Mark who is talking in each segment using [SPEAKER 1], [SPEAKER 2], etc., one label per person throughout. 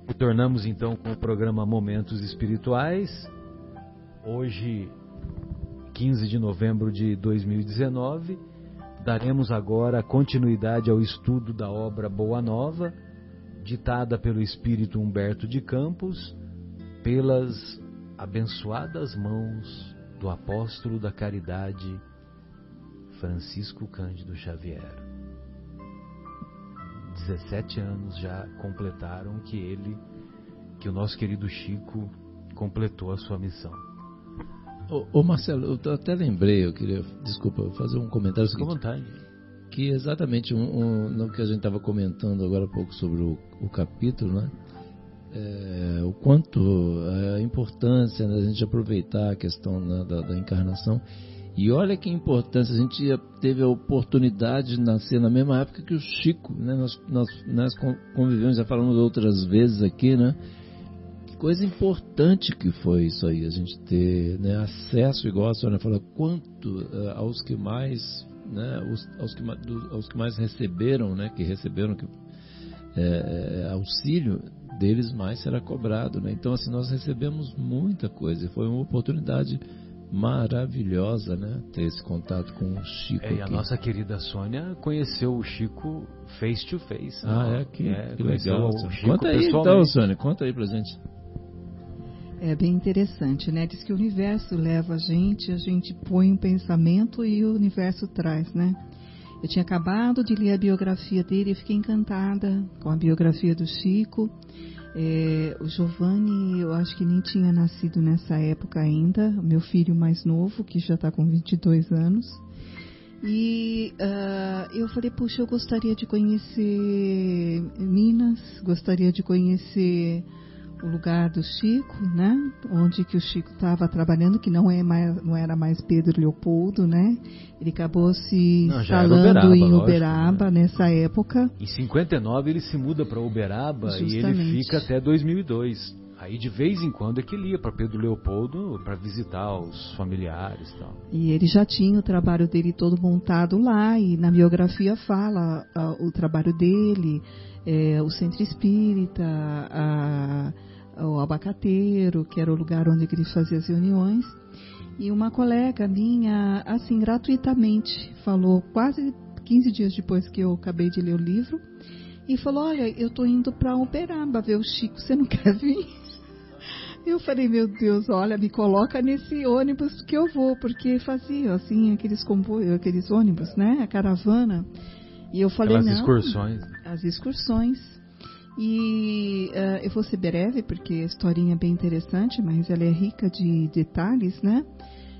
[SPEAKER 1] Retornamos então com o programa Momentos Espirituais. Hoje, 15 de novembro de 2019, daremos agora continuidade ao estudo da obra Boa Nova, ditada pelo Espírito Humberto de Campos, pelas abençoadas mãos do apóstolo da caridade Francisco Cândido Xavier. 17 anos já completaram que o nosso querido Chico completou a sua missão.
[SPEAKER 2] Ô Marcelo, eu até lembrei, eu queria, desculpa, fazer um comentário seguinte,
[SPEAKER 1] com vontade.
[SPEAKER 2] Que exatamente no que a gente estava comentando agora há pouco sobre o capítulo, né? O quanto a importância, né, da gente aproveitar a questão, né, da encarnação. E olha que importância, a gente teve a oportunidade de nascer na mesma época que o Chico, né? Nós convivemos, já falamos outras vezes aqui, né? Que coisa importante que foi isso aí, a gente ter, né, acesso, igual a senhora falou, quanto aos que mais, né, aos que mais receberam, né? Que receberam auxílio, deles mais será cobrado, né? Então, assim, nós recebemos muita coisa e foi uma oportunidade maravilhosa, né? Ter esse contato com o Chico.
[SPEAKER 1] E a nossa querida Sônia conheceu o Chico face to face.
[SPEAKER 2] Que legal.
[SPEAKER 1] O Chico
[SPEAKER 2] conta aí então, Sônia, conta aí pra gente.
[SPEAKER 3] É bem interessante, né? Diz que o universo leva a gente põe um pensamento e o universo traz, né? Eu tinha acabado de ler a biografia dele e fiquei encantada com a biografia do Chico. O Giovanni, eu acho que nem tinha nascido nessa época ainda, o meu filho mais novo, que já está com 22 anos. E eu falei, puxa, eu gostaria de conhecer Minas, gostaria de conhecer o lugar do Chico, né? Onde que o Chico estava trabalhando, que não era mais Pedro Leopoldo, né? Ele acabou se instalando em Uberaba, né? Nessa época.
[SPEAKER 1] Em 59 ele se muda para Uberaba. Justamente. E ele fica até 2002. Aí de vez em quando é que ele ia para Pedro Leopoldo para visitar os familiares e tal.
[SPEAKER 3] E ele já tinha o trabalho dele todo montado lá, e na biografia fala o trabalho dele, o Centro Espírita, o Abacateiro, que era o lugar onde ele fazia as reuniões. E uma colega minha, assim, gratuitamente, falou quase 15 dias depois que eu acabei de ler o livro, e falou, olha, eu estou indo para Uberaba ver o Chico, você não quer vir? Eu falei, meu Deus, olha, me coloca nesse ônibus que eu vou, porque fazia, assim, aqueles comboios, aqueles ônibus, né, a caravana. E eu falei,
[SPEAKER 1] não. As
[SPEAKER 3] excursões. E eu vou ser breve, porque a historinha é bem interessante, mas ela é rica de detalhes, né?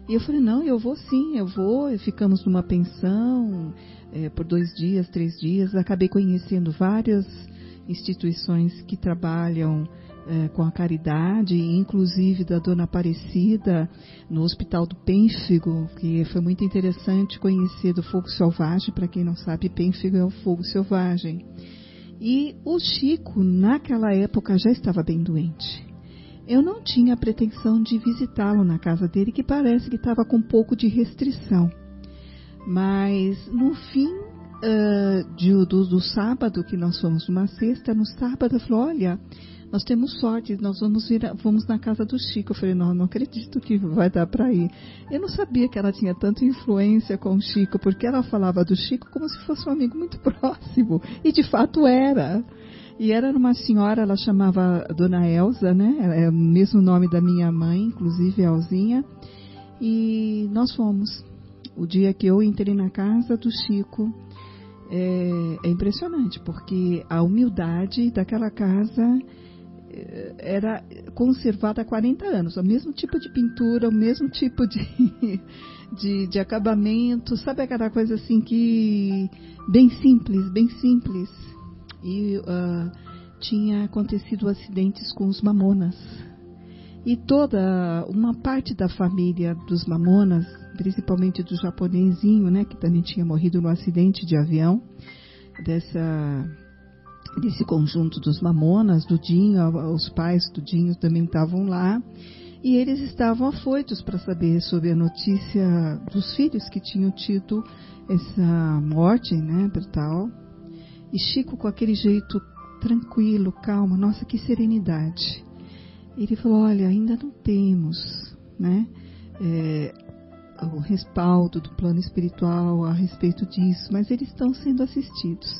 [SPEAKER 3] E eu falei, não, eu vou sim, eu vou. E ficamos numa pensão por 2 dias, 3 dias. Acabei conhecendo várias instituições que trabalham com a caridade, inclusive da Dona Aparecida, no Hospital do Pênfigo, que foi muito interessante conhecer do fogo selvagem. Para quem não sabe, Pênfigo é o fogo selvagem. E o Chico, naquela época, já estava bem doente. Eu não tinha a pretensão de visitá-lo na casa dele, que parece que estava com um pouco de restrição. Mas, no fim do sábado, que nós fomos numa sexta, no sábado, eu falei, olha, nós temos sorte, nós vamos na casa do Chico. Eu falei, não acredito que vai dar para ir. Eu não sabia que ela tinha tanta influência com o Chico, porque ela falava do Chico como se fosse um amigo muito próximo, e de fato era. E era uma senhora, ela chamava Dona Elza, né? É o mesmo nome da minha mãe, inclusive Elzinha. E nós fomos. O dia que eu entrei na casa do Chico, é impressionante, porque a humildade daquela casa era conservada há 40 anos, o mesmo tipo de pintura, o mesmo tipo de acabamento, sabe aquela coisa assim que bem simples. E tinha acontecido acidentes com os Mamonas, e toda uma parte da família dos Mamonas, principalmente do japonesinho, né, que também tinha morrido no acidente de avião, desse conjunto dos Mamonas, do Dinho, os pais do Dinho também estavam lá, e eles estavam afoitos para saber sobre a notícia dos filhos que tinham tido essa morte, né, brutal. E Chico, com aquele jeito tranquilo, calmo, nossa, que serenidade. Ele falou, olha, ainda não temos, né, o respaldo do plano espiritual a respeito disso, mas eles estão sendo assistidos.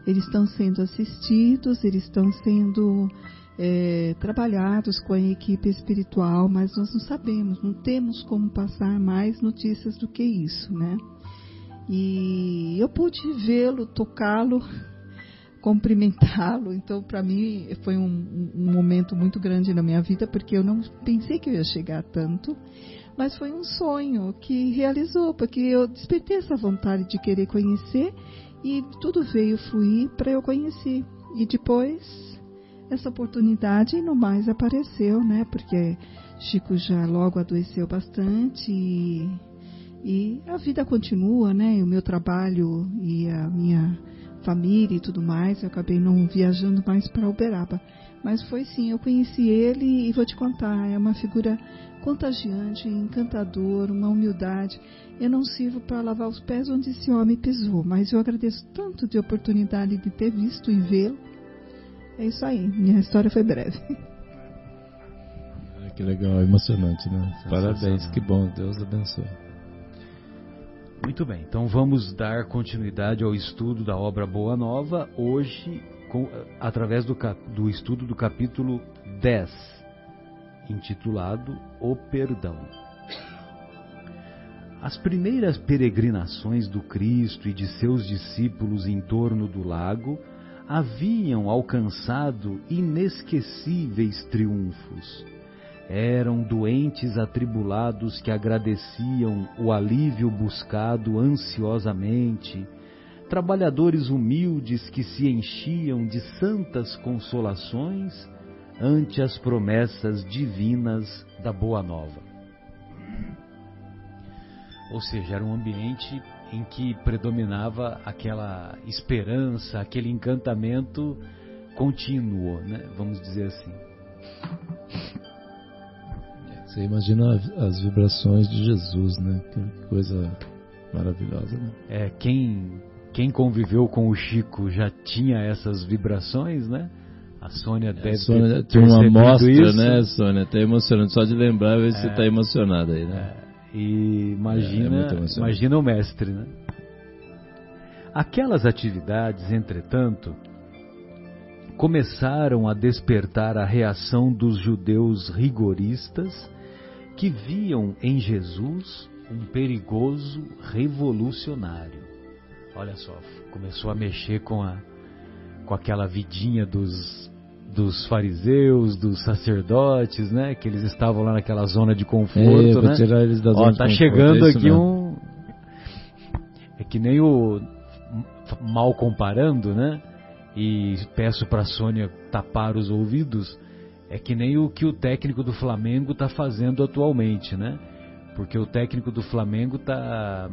[SPEAKER 3] Eles estão sendo assistidos, eles estão sendo trabalhados com a equipe espiritual, mas nós não sabemos, não temos como passar mais notícias do que isso, né? E eu pude vê-lo, tocá-lo, cumprimentá-lo. Então, para mim, foi um momento muito grande na minha vida, porque eu não pensei que eu ia chegar tanto, mas foi um sonho que realizou, porque eu despertei essa vontade de querer conhecer e tudo veio fluir para eu conhecer. E depois, essa oportunidade no mais apareceu, né? Porque Chico já logo adoeceu bastante e a vida continua, né? E o meu trabalho e a minha família e tudo mais, eu acabei não viajando mais para Uberaba. Mas foi sim, eu conheci ele e vou te contar, é uma figura contagiante, encantador, uma humildade. Eu não sirvo para lavar os pés onde esse homem pisou, mas eu agradeço tanto de oportunidade de ter visto e vê-lo. É isso aí, minha história foi breve.
[SPEAKER 2] Que legal, emocionante, né? Parabéns, que bom, Deus abençoe.
[SPEAKER 1] Muito bem, então vamos dar continuidade ao estudo da obra Boa Nova, hoje através do estudo do capítulo 10, intitulado O Perdão. As primeiras peregrinações do Cristo e de seus discípulos em torno do lago haviam alcançado inesquecíveis triunfos. Eram doentes atribulados que agradeciam o alívio buscado ansiosamente, trabalhadores humildes que se enchiam de santas consolações ante as promessas divinas da Boa Nova. Ou seja, era um ambiente em que predominava aquela esperança, aquele encantamento contínuo, né? Vamos dizer assim.
[SPEAKER 2] Você imagina as vibrações de Jesus, né? Que coisa maravilhosa, né?
[SPEAKER 1] Quem conviveu com o Chico já tinha essas vibrações, né? A Sônia deve
[SPEAKER 2] ter uma amostra,
[SPEAKER 1] isso,
[SPEAKER 2] né, Sônia? Tá emocionante. Só de lembrar, você está emocionada aí, né?
[SPEAKER 1] E imagina o mestre, né? Aquelas atividades, entretanto, começaram a despertar a reação dos judeus rigoristas que viam em Jesus um perigoso revolucionário. Olha só, começou a mexer com aquela vidinha dos fariseus, dos sacerdotes, né? Que eles estavam lá naquela zona de conforto, né?
[SPEAKER 2] Tirar eles da zona de conforto.
[SPEAKER 1] Chegando aqui É que nem o... Mal comparando, né? E peço para a Sônia tapar os ouvidos, é que nem o que o técnico do Flamengo está fazendo atualmente, né? Porque o técnico do Flamengo tá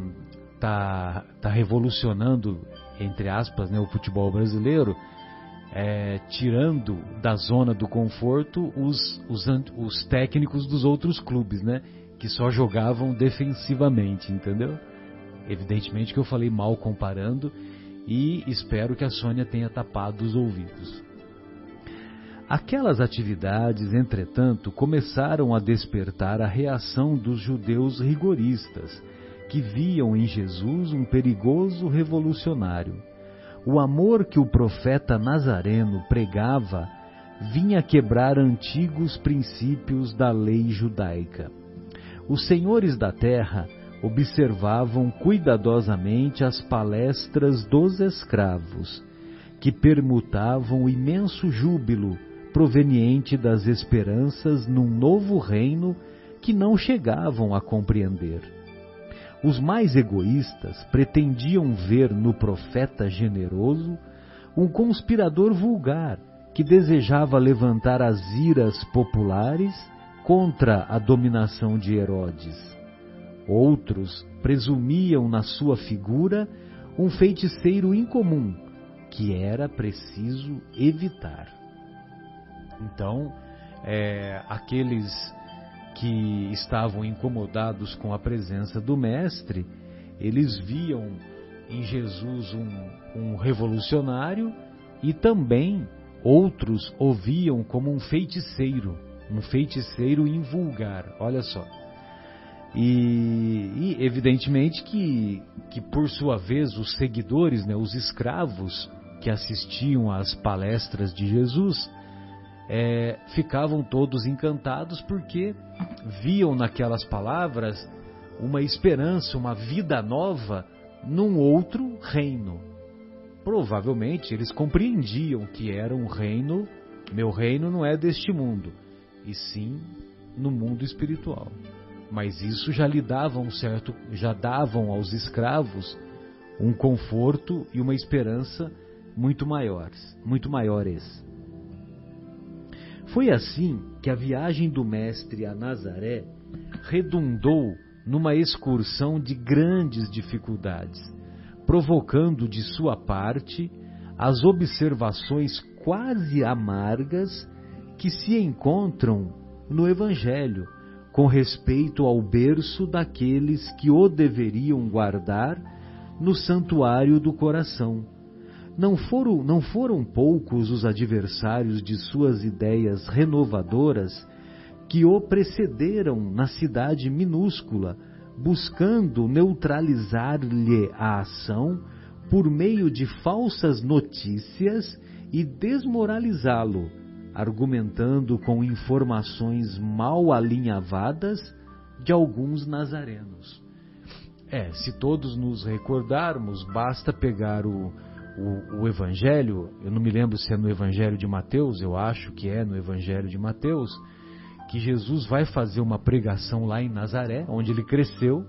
[SPEAKER 1] revolucionando, entre aspas, né, o futebol brasileiro, tirando da zona do conforto os técnicos dos outros clubes, né? Que só jogavam defensivamente, entendeu? Evidentemente que eu falei mal comparando, e espero que a Sônia tenha tapado os ouvidos. Aquelas atividades, entretanto, começaram a despertar a reação dos judeus rigoristas, que viam em Jesus um perigoso revolucionário. O amor que o profeta Nazareno pregava vinha quebrar antigos princípios da lei judaica. Os senhores da terra observavam cuidadosamente as palestras dos escravos, que permutavam o imenso júbilo proveniente das esperanças num novo reino que não chegavam a compreender. Os mais egoístas pretendiam ver no profeta generoso um conspirador vulgar que desejava levantar as iras populares contra a dominação de Herodes. Outros presumiam na sua figura um feiticeiro incomum, que era preciso evitar. Então, aqueles que estavam incomodados com a presença do Mestre, eles viam em Jesus um revolucionário, e também outros o viam como um feiticeiro invulgar, olha só. E evidentemente que por sua vez os seguidores, né, os escravos que assistiam às palestras de Jesus, ficavam todos encantados porque viam naquelas palavras uma esperança, uma vida nova num outro reino. Provavelmente eles compreendiam que era um reino, meu reino não é deste mundo, e sim no mundo espiritual. Mas isso já lhe dava já davam aos escravos um conforto e uma esperança muito maiores. Foi assim que a viagem do Mestre a Nazaré redundou numa excursão de grandes dificuldades, provocando de sua parte as observações quase amargas que se encontram no Evangelho com respeito ao berço daqueles que o deveriam guardar no santuário do coração. Não foram poucos os adversários de suas ideias renovadoras que o precederam na cidade minúscula, buscando neutralizar-lhe a ação por meio de falsas notícias e desmoralizá-lo, argumentando com informações mal alinhavadas de alguns nazarenos. Se todos nos recordarmos, basta pegar o Evangelho, eu não me lembro se é no Evangelho de Mateus, eu acho que é no Evangelho de Mateus, que Jesus vai fazer uma pregação lá em Nazaré, onde ele cresceu,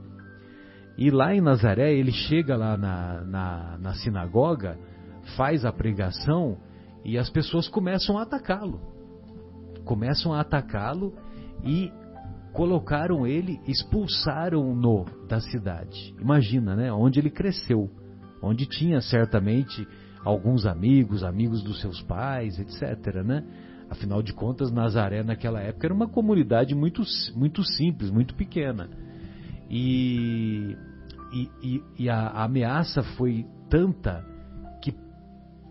[SPEAKER 1] e lá em Nazaré ele chega lá na sinagoga, faz a pregação, e as pessoas começam a atacá-lo. E colocaram ele, expulsaram-no da cidade. Imagina, né? Onde ele cresceu, onde tinha certamente alguns amigos dos seus pais, etc., né? Afinal de contas, Nazaré naquela época era uma comunidade muito, muito simples, muito pequena. E a ameaça foi tanta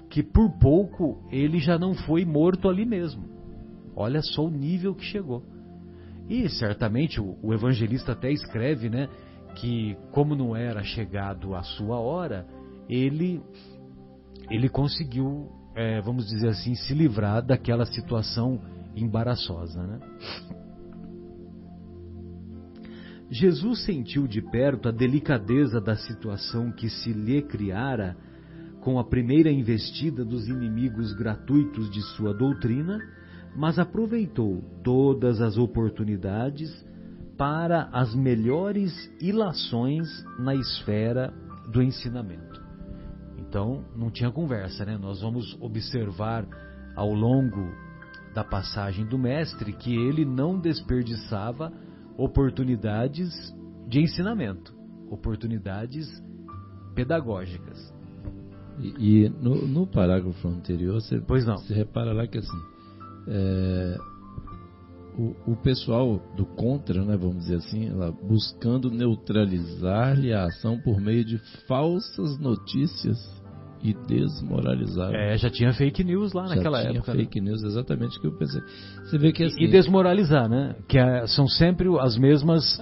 [SPEAKER 1] que por pouco ele já não foi morto ali mesmo. Olha só o nível que chegou. E certamente o evangelista até escreve, né, que como não era chegado a sua hora, ele conseguiu, vamos dizer assim, se livrar daquela situação embaraçosa, né? Jesus sentiu de perto a delicadeza da situação que se lhe criara com a primeira investida dos inimigos gratuitos de sua doutrina, mas aproveitou todas as oportunidades para as melhores ilações na esfera do ensinamento. Então, não tinha conversa, né? Nós vamos observar ao longo da passagem do Mestre que ele não desperdiçava oportunidades de ensinamento, oportunidades pedagógicas.
[SPEAKER 2] E no parágrafo anterior, você repara lá que assim, o pessoal do contra, né, vamos dizer assim, lá, buscando neutralizar-lhe a ação por meio de falsas notícias e desmoralizar.
[SPEAKER 1] Já tinha fake news lá naquela época. Já tinha
[SPEAKER 2] fake news, exatamente o que eu pensei. Você vê que assim,
[SPEAKER 1] e desmoralizar, né? Que são sempre as mesmas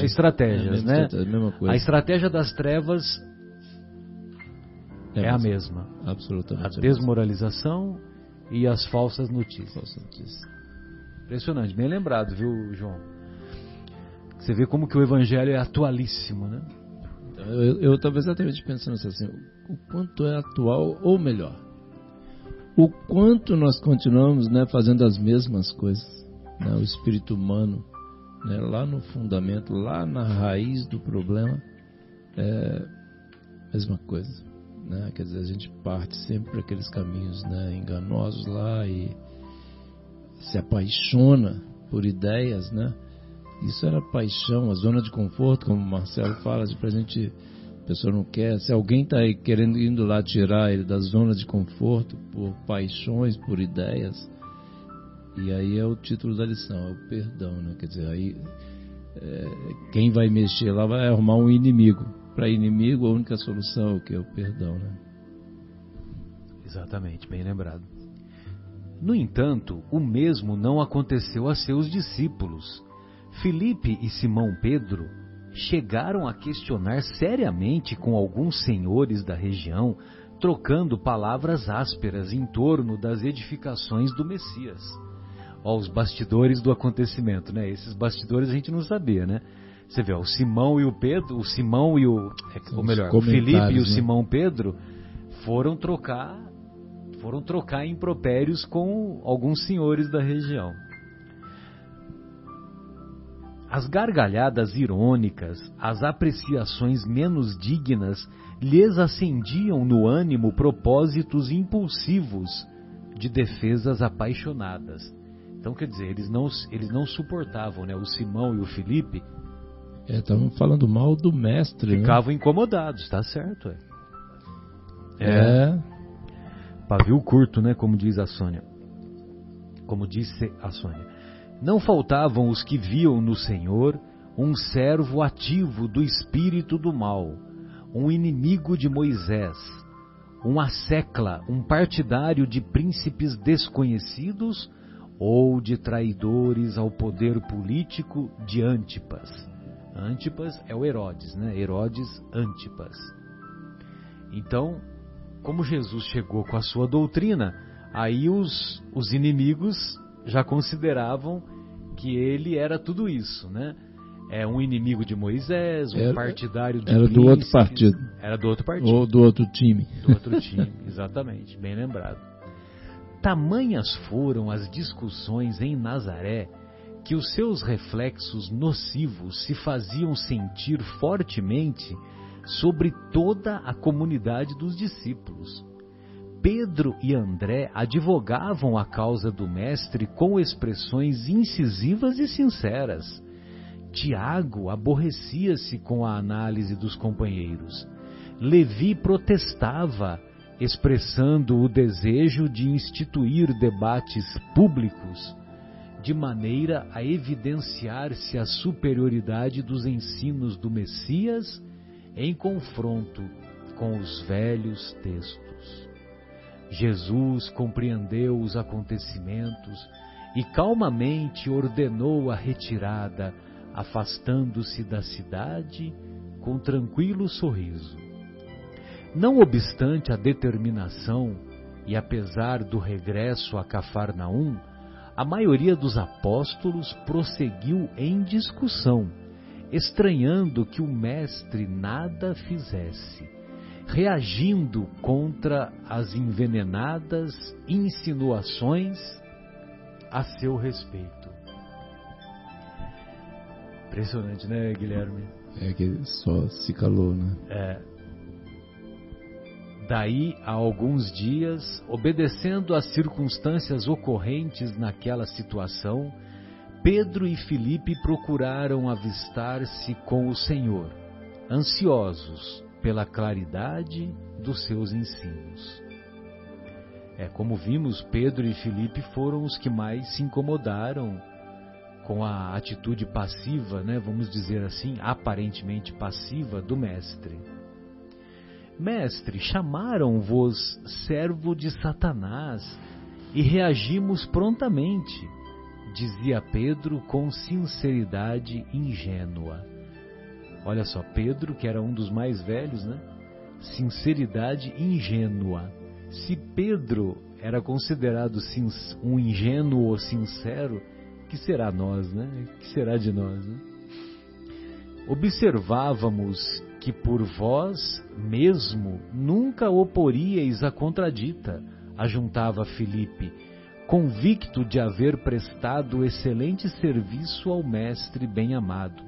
[SPEAKER 1] estratégias, né?
[SPEAKER 2] A mesma coisa.
[SPEAKER 1] A estratégia das trevas é a mesma.
[SPEAKER 2] Absolutamente.
[SPEAKER 1] A desmoralização e as falsas notícias. Impressionante, bem lembrado, viu, João? Você vê como que o evangelho é atualíssimo, né?
[SPEAKER 2] Eu estava exatamente pensando assim, o quanto é atual, ou melhor, o quanto nós continuamos, né, fazendo as mesmas coisas, né, o espírito humano, né, lá no fundamento, lá na raiz do problema, é a mesma coisa, né? Quer dizer, a gente parte sempre para aqueles caminhos, né, enganosos lá e se apaixona por ideias, né? Isso era paixão, a zona de conforto, como o Marcelo fala, de pra gente, a pessoa não quer, se alguém está indo lá tirar ele da zona de conforto por paixões, por ideias, e aí é o título da lição, é o perdão, né? Quer dizer, aí quem vai mexer lá vai arrumar um inimigo. Para inimigo, a única solução é o que? É o perdão, né?
[SPEAKER 1] Exatamente, bem lembrado. No entanto, o mesmo não aconteceu a seus discípulos. Filipe e Simão Pedro chegaram a questionar seriamente com alguns senhores da região, trocando palavras ásperas em torno das edificações do Messias. Ó, os bastidores do acontecimento, né? Esses bastidores a gente não sabia, né? Você vê, ó, o Simão e o Pedro, o Filipe e o Simão Pedro foram trocar impropérios com alguns senhores da região. As gargalhadas irônicas, as apreciações menos dignas, lhes acendiam no ânimo propósitos impulsivos de defesas apaixonadas. Então, quer dizer, eles não suportavam, né? O Simão e o Filipe
[SPEAKER 2] estavam falando mal do mestre.
[SPEAKER 1] Ficavam incomodados, tá certo. Pavio curto, né? Como diz a Sônia. Como disse a Sônia. Não faltavam os que viam no Senhor um servo ativo do espírito do mal, um inimigo de Moisés, um assecla, um partidário de príncipes desconhecidos ou de traidores ao poder político de Antipas. Antipas é o Herodes, né? Herodes Antipas. Então, como Jesus chegou com a sua doutrina, aí os inimigos já consideravam que ele era tudo isso, né? É um inimigo de Moisés, partidário de príncipes.
[SPEAKER 2] Do outro partido.
[SPEAKER 1] Era do outro partido.
[SPEAKER 2] Ou do outro time.
[SPEAKER 1] Do outro time, exatamente, bem lembrado. Tamanhas foram as discussões em Nazaré que os seus reflexos nocivos se faziam sentir fortemente sobre toda a comunidade dos discípulos. Pedro e André advogavam a causa do mestre com expressões incisivas e sinceras. Tiago aborrecia-se com a análise dos companheiros. Levi protestava, expressando o desejo de instituir debates públicos, de maneira a evidenciar-se a superioridade dos ensinos do Messias em confronto com os velhos textos. Jesus compreendeu os acontecimentos e calmamente ordenou a retirada, afastando-se da cidade com tranquilo sorriso. Não obstante a determinação e apesar do regresso a Cafarnaum, a maioria dos apóstolos prosseguiu em discussão, estranhando que o mestre nada fizesse, reagindo contra as envenenadas insinuações a seu respeito. Impressionante, né, Guilherme?
[SPEAKER 2] É que só se calou, né?
[SPEAKER 1] Daí a alguns dias, obedecendo às circunstâncias ocorrentes naquela situação, Pedro e Filipe procuraram avistar-se com o Senhor, ansiosos pela claridade dos seus ensinos. Como vimos, Pedro e Filipe foram os que mais se incomodaram com a atitude passiva, né, vamos dizer assim, aparentemente passiva do mestre. Mestre, chamaram-vos servo de Satanás e reagimos prontamente, dizia Pedro com sinceridade ingênua. Olha só, Pedro, que era um dos mais velhos, né? Sinceridade ingênua. Se Pedro era considerado um ingênuo ou sincero, que será nós, né? Que será de nós, né? Observávamos que por vós mesmo nunca oporíeis a contradita, ajuntava Filipe, convicto de haver prestado excelente serviço ao mestre bem-amado.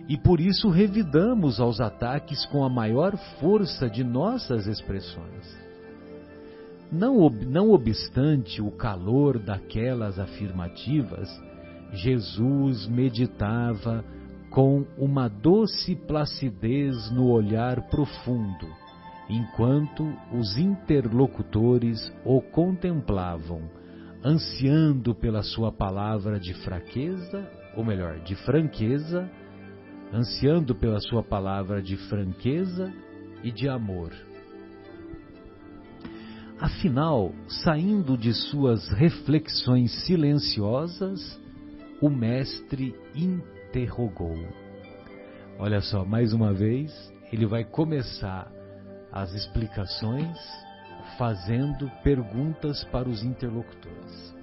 [SPEAKER 1] E por isso revidamos aos ataques com a maior força de nossas expressões. Não obstante o calor daquelas afirmativas, Jesus meditava com uma doce placidez no olhar profundo, enquanto os interlocutores o contemplavam, ansiando pela sua palavra de fraqueza, ou melhor, de franqueza, ansiando pela sua palavra de franqueza e de amor. Afinal, saindo de suas reflexões silenciosas, o mestre interrogou. Olha só, mais uma vez, ele vai começar as explicações fazendo perguntas para os interlocutores.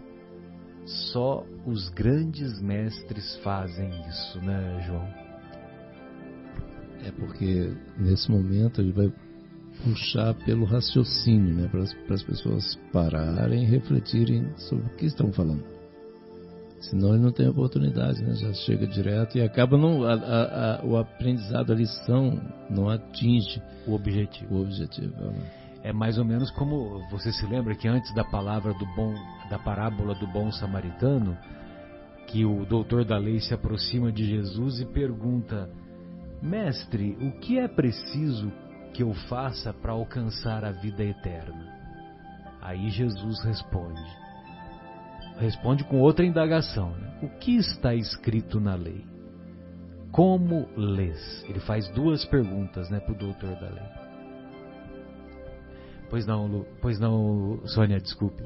[SPEAKER 1] Só os grandes mestres fazem isso, né, João?
[SPEAKER 2] É porque nesse momento ele vai puxar pelo raciocínio, né, para as pessoas pararem e refletirem sobre o que estão falando. Senão ele não tem oportunidade, né? Já chega direto e acaba o aprendizado, a lição não atinge
[SPEAKER 1] o objetivo. É mais ou menos como você se lembra que antes da da parábola do bom samaritano, que o doutor da lei se aproxima de Jesus e pergunta: mestre, o que é preciso que eu faça para alcançar a vida eterna? Aí Jesus responde com outra indagação, né? O que está escrito na lei? Como lês? Ele faz duas perguntas, né, para o doutor da lei. Pois não, Sônia, desculpe.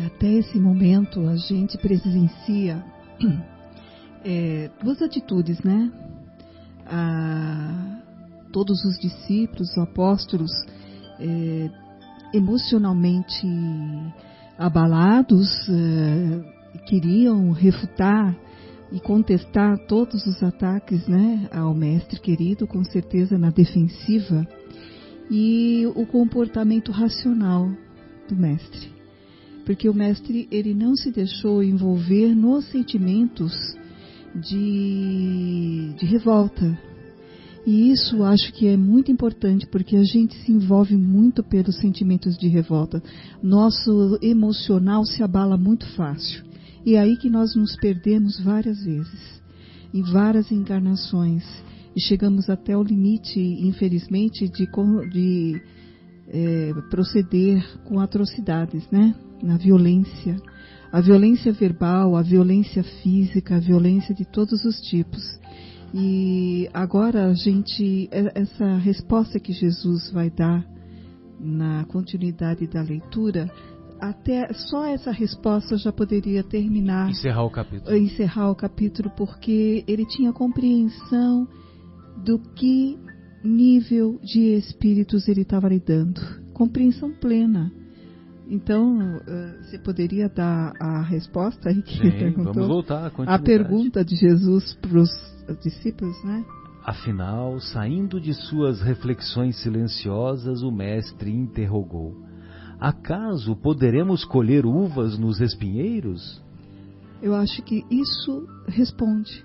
[SPEAKER 3] Até esse momento a gente presencia duas atitudes, né? Todos os discípulos, os apóstolos, emocionalmente abalados, queriam refutar e contestar todos os ataques, né, ao mestre querido, com certeza na defensiva, e o comportamento racional do mestre, porque o mestre ele não se deixou envolver nos sentimentos de revolta. E isso acho que é muito importante, porque a gente se envolve muito pelos sentimentos de revolta. Nosso emocional se abala muito fácil. E é aí que nós nos perdemos várias vezes, em várias encarnações. E chegamos até o limite, infelizmente, de proceder com atrocidades, né? Na violência. A violência verbal, a violência física, a violência de todos os tipos. E agora essa resposta que Jesus vai dar na continuidade da leitura, até só essa resposta já poderia terminar,
[SPEAKER 1] encerrar o capítulo, porque ele tinha compreensão do que nível de espíritos ele estava lidando, compreensão plena. Então, você poderia dar a resposta aí que perguntou? Vamos voltar
[SPEAKER 3] a pergunta de Jesus para os discípulos, né?
[SPEAKER 1] Afinal, saindo de suas reflexões silenciosas, o mestre interrogou: acaso poderemos colher uvas nos espinheiros?
[SPEAKER 3] Eu acho que isso responde.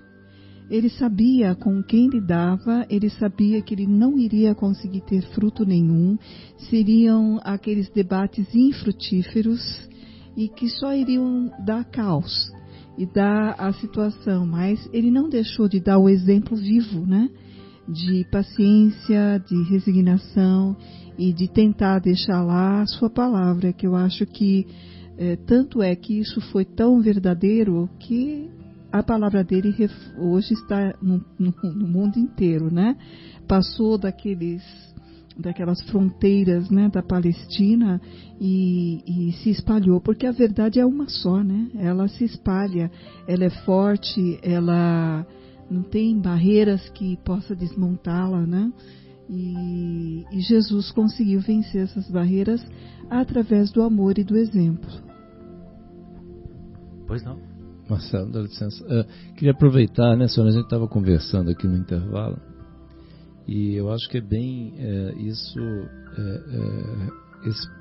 [SPEAKER 3] Ele sabia com quem lidava, ele sabia que ele não iria conseguir ter fruto nenhum, seriam aqueles debates infrutíferos e que só iriam dar caos e dar a situação, mas ele não deixou de dar o exemplo vivo, né? De paciência, de resignação e de tentar deixar lá a sua palavra, que eu acho que tanto é que isso foi tão verdadeiro que a palavra dele hoje está no mundo inteiro, né? Passou daquelas fronteiras, né, da Palestina e se espalhou, porque a verdade é uma só, né? Ela se espalha, ela é forte, ela não tem barreiras que possa desmontá-la, né? E Jesus conseguiu vencer essas barreiras através do amor e do exemplo.
[SPEAKER 1] Pois não.
[SPEAKER 2] Marcelo, dá licença. Queria aproveitar, né, Sônia, a gente estava conversando aqui no intervalo, e eu acho que é bem esse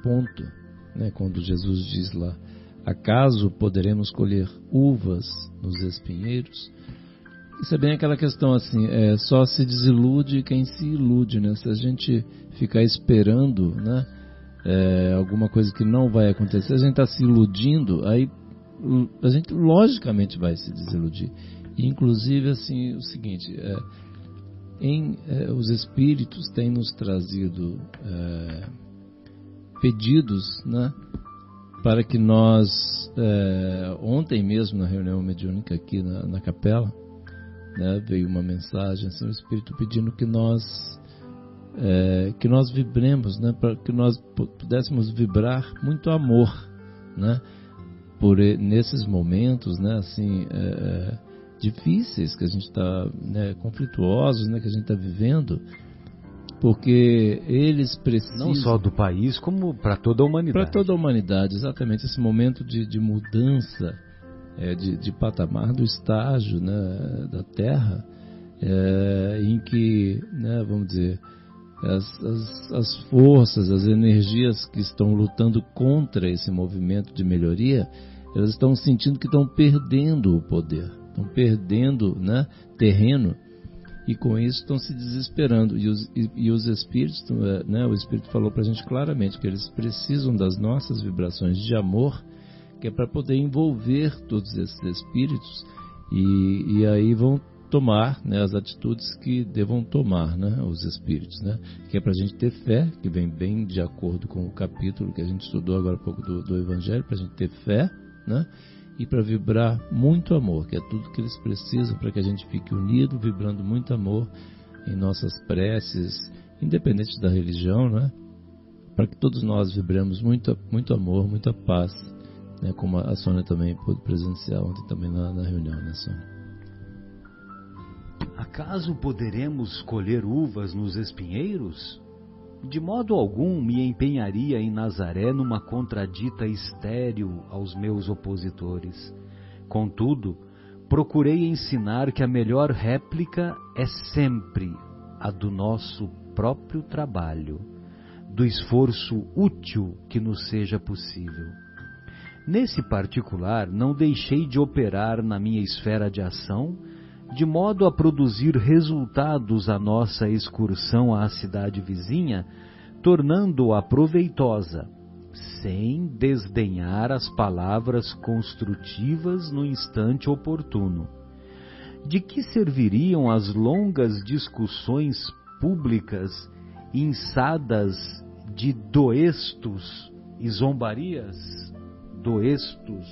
[SPEAKER 2] ponto, né, quando Jesus diz lá: acaso poderemos colher uvas nos espinheiros? Isso é bem aquela questão assim, só se desilude quem se ilude, né? Se a gente ficar esperando, né, alguma coisa que não vai acontecer, a gente está se iludindo, aí a gente logicamente vai se desiludir. E, inclusive, assim, o seguinte, os espíritos têm nos trazido pedidos, né, para que nós, ontem mesmo na reunião mediúnica aqui na capela, né, veio uma mensagem, assim, o espírito pedindo que nós que nós vibremos, né, para que nós pudéssemos vibrar muito amor, né, nesses momentos, né, assim, difíceis que a gente está, né, conflituosos, né, que a gente está vivendo, porque eles precisam...
[SPEAKER 1] Não só do país, como para toda a humanidade.
[SPEAKER 2] Para toda a humanidade, exatamente. Esse momento de mudança, de patamar do estágio, né, da Terra, em que, né, vamos dizer, as forças, as energias que estão lutando contra esse movimento de melhoria, elas estão sentindo que estão perdendo o poder, estão perdendo, né, terreno, e com isso estão se desesperando. E os espíritos, né, o Espírito falou para a gente claramente que eles precisam das nossas vibrações de amor, que é para poder envolver todos esses espíritos, e aí vão tomar, né, as atitudes que devam tomar, né, os espíritos, né, que é para a gente ter fé, que vem bem de acordo com o capítulo que a gente estudou agora há pouco do Evangelho, para a gente ter fé, né, e para vibrar muito amor, que é tudo que eles precisam para que a gente fique unido, vibrando muito amor em nossas preces, independente da religião, né, para que todos nós vibremos muito, muito amor, muita paz, né, como a Sônia também pôde presenciar ontem também na reunião, né, Sônia?
[SPEAKER 1] Acaso poderemos colher uvas nos espinheiros? De modo algum me empenharia em Nazaré numa contradita estéril aos meus opositores. Contudo, procurei ensinar que a melhor réplica é sempre a do nosso próprio trabalho, do esforço útil que nos seja possível. Nesse particular, não deixei de operar na minha esfera de ação, de modo a produzir resultados à nossa excursão à cidade vizinha, tornando-a proveitosa, sem desdenhar as palavras construtivas no instante oportuno. De que serviriam as longas discussões públicas inçadas de doestos e zombarias? Doestos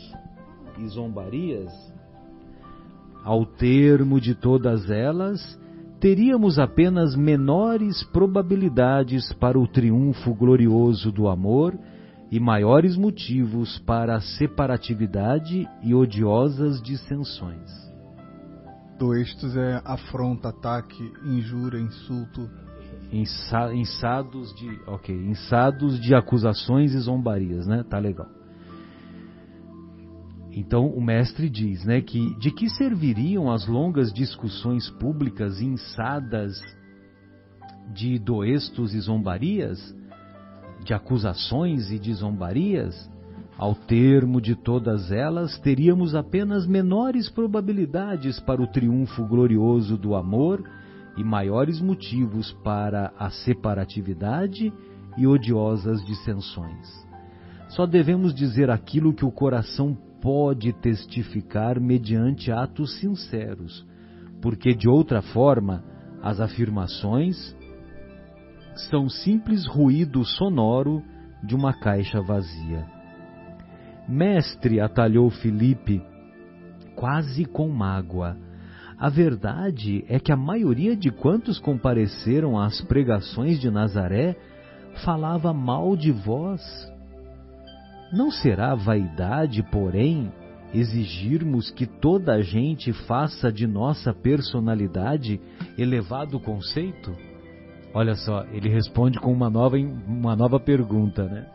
[SPEAKER 1] e zombarias? Ao termo de todas elas, teríamos apenas menores probabilidades para o triunfo glorioso do amor e maiores motivos para a separatividade e odiosas dissensões.
[SPEAKER 4] Doestos é afronta, ataque, injúria, insulto.
[SPEAKER 1] Inçados de acusações e zombarias, né? Tá legal. Então o mestre diz, né, que de que serviriam as longas discussões públicas inçadas de doestos e zombarias, de acusações e de zombarias? Ao termo de todas elas, teríamos apenas menores probabilidades para o triunfo glorioso do amor e maiores motivos para a separatividade e odiosas dissensões. Só devemos dizer aquilo que o coração pode testificar mediante atos sinceros, porque de outra forma as afirmações são simples ruído sonoro de uma caixa vazia. Mestre, atalhou Filipe, quase com mágoa, a verdade é que a maioria de quantos compareceram às pregações de Nazaré falava mal de vós. Não será vaidade, porém, exigirmos que toda a gente faça de nossa personalidade elevado conceito? Olha só, ele responde com uma nova pergunta, né?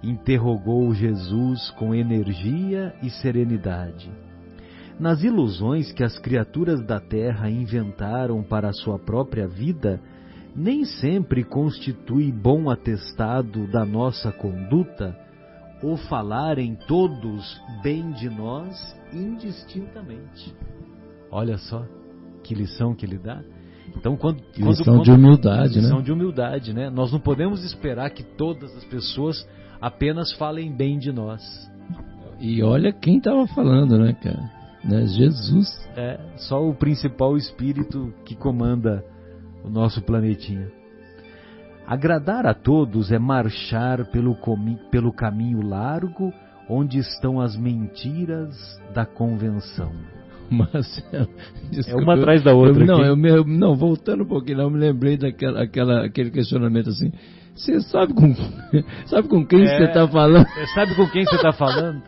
[SPEAKER 1] Interrogou Jesus com energia e serenidade. Nas ilusões que as criaturas da terra inventaram para a sua própria vida, nem sempre constitui bom atestado da nossa conduta o falarem todos bem de nós indistintamente. Olha só que lição que ele dá. Então,
[SPEAKER 2] lição de humildade, né?
[SPEAKER 1] Lição de humildade, né? Nós não podemos esperar que todas as pessoas apenas falem bem de nós.
[SPEAKER 2] E olha quem estava falando, né, cara? Né? Jesus.
[SPEAKER 1] É, só o principal espírito que comanda o nosso planetinha. Agradar a todos é marchar pelo caminho largo onde estão as mentiras da convenção.
[SPEAKER 2] Marcelo,
[SPEAKER 1] é uma atrás da outra.
[SPEAKER 2] Não, voltando um pouquinho, eu me lembrei aquele questionamento assim. Você sabe com quem você está falando?
[SPEAKER 1] Você sabe com quem você está falando?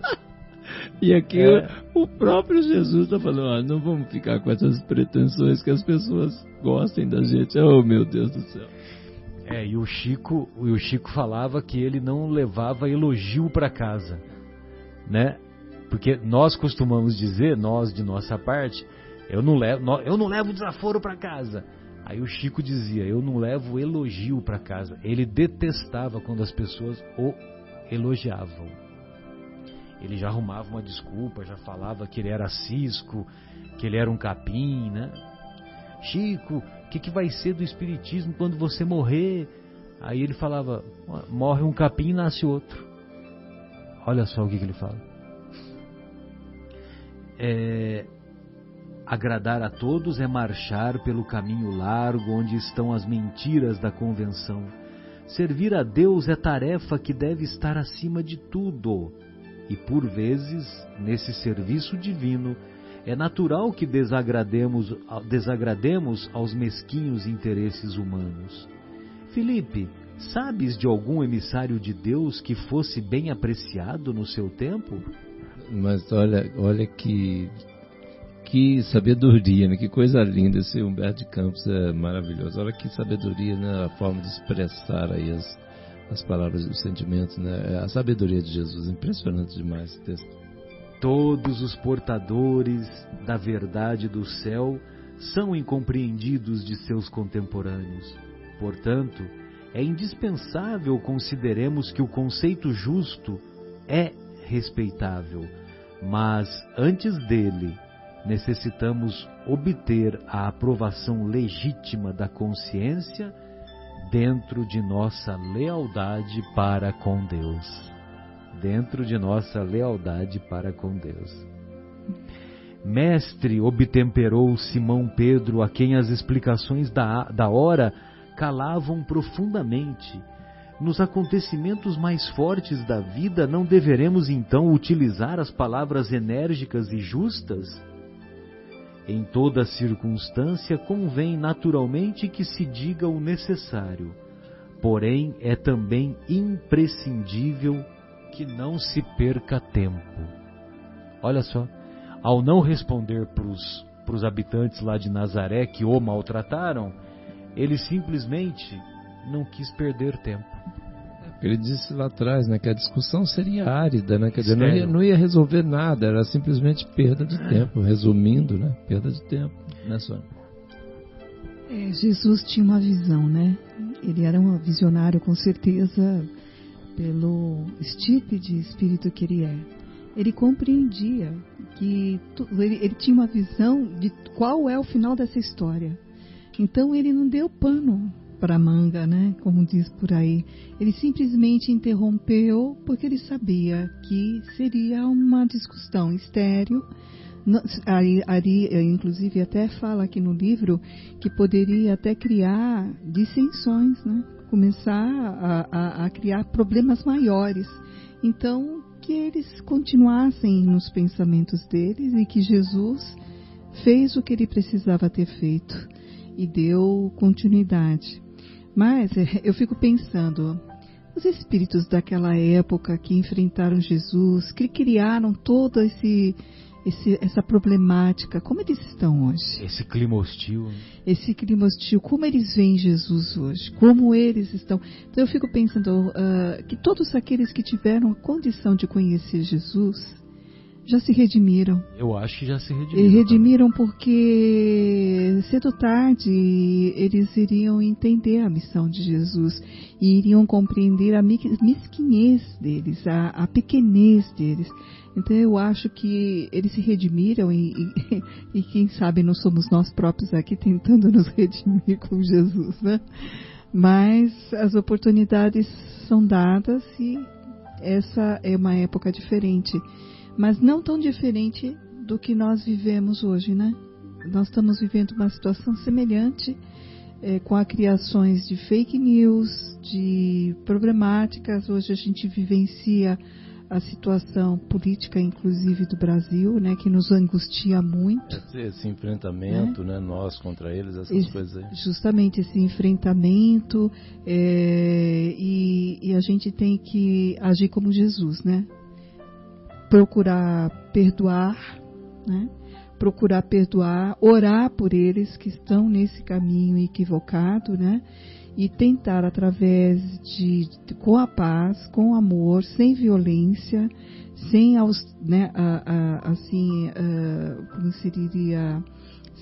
[SPEAKER 2] E aqui o próprio Jesus está falando, não vamos ficar com essas pretensões que as pessoas gostem da gente. Oh, meu Deus do céu.
[SPEAKER 1] E o Chico falava que ele não levava elogio para casa, né? Porque nós costumamos dizer, nós de nossa parte, eu não levo desaforo para casa. Aí o Chico dizia, eu não levo elogio para casa. Ele detestava quando as pessoas o elogiavam. Ele já arrumava uma desculpa, já falava que ele era cisco, que ele era um capim, né? Chico, o que vai ser do espiritismo quando você morrer? Aí ele falava, morre um capim e nasce outro. Olha só o que ele fala. Agradar a todos é marchar pelo caminho largo onde estão as mentiras da convenção. Servir a Deus é tarefa que deve estar acima de tudo. E por vezes, nesse serviço divino, é natural que desagrademos aos mesquinhos interesses humanos. Felipe, sabes de algum emissário de Deus que fosse bem apreciado no seu tempo?
[SPEAKER 2] Mas olha que sabedoria, né? Que coisa linda. Esse Humberto de Campos é maravilhoso. Olha que sabedoria, né? A forma de expressar aí as palavras e os sentimentos, né? A sabedoria de Jesus, impressionante demais esse texto.
[SPEAKER 1] Todos os portadores da verdade do céu são incompreendidos de seus contemporâneos. Portanto, é indispensável consideremos que o conceito justo é respeitável, mas antes dele necessitamos obter a aprovação legítima da consciência dentro de nossa lealdade para com Deus. Dentro de nossa lealdade para com Deus. Mestre, obtemperou Simão Pedro, a quem as explicações da hora calavam profundamente. Nos acontecimentos mais fortes da vida, não deveremos então utilizar as palavras enérgicas e justas? Em toda circunstância convém naturalmente que se diga o necessário, porém é também imprescindível que não se perca tempo. Olha só, ao não responder para os habitantes lá de Nazaré que o maltrataram, ele simplesmente não quis perder tempo.
[SPEAKER 2] Ele disse lá atrás, né, que a discussão seria árida, né? Quer dizer, não ia resolver nada, era simplesmente perda de tempo. Resumindo, né? Perda de tempo, né, Sônia?
[SPEAKER 3] Jesus tinha uma visão, né? Ele era um visionário, com certeza, pelo estirpe de espírito que ele é. Ele compreendia que ele tinha uma visão de qual é o final dessa história. Então ele não deu pano para a manga, né? Como diz por aí. Ele simplesmente interrompeu porque ele sabia que seria uma discussão estéril. Ari, inclusive, até fala aqui no livro que poderia até criar dissensões, né? Começar a criar problemas maiores. Então, que eles continuassem nos pensamentos deles e que Jesus fez o que ele precisava ter feito e deu continuidade. Mas eu fico pensando, os espíritos daquela época que enfrentaram Jesus, que criaram toda essa problemática, como eles estão hoje?
[SPEAKER 1] Esse clima hostil.
[SPEAKER 3] Esse clima hostil, como eles veem Jesus hoje? Como eles estão? Então eu fico pensando que todos aqueles que tiveram a condição de conhecer Jesus já se redimiram.
[SPEAKER 1] Eu acho que já se redimiram.
[SPEAKER 3] E redimiram porque cedo ou tarde eles iriam entender a missão de Jesus e iriam compreender a mesquinhez deles, a pequenez deles. Então eu acho que eles se redimiram e quem sabe não somos nós próprios aqui tentando nos redimir com Jesus, né? Mas as oportunidades são dadas e essa é uma época diferente. Mas não tão diferente do que nós vivemos hoje, né? Nós estamos vivendo uma situação semelhante com criações de fake news, de problemáticas. Hoje a gente vivencia a situação política, inclusive do Brasil, né, que nos angustia muito.
[SPEAKER 2] Esse enfrentamento, né, nós contra eles, essas coisas aí.
[SPEAKER 3] Justamente esse enfrentamento, e a gente tem que agir como Jesus, né? Procurar perdoar, né? Procurar perdoar, orar por eles que estão nesse caminho equivocado, né? E tentar através com a paz, com amor, sem violência, sem como se diria,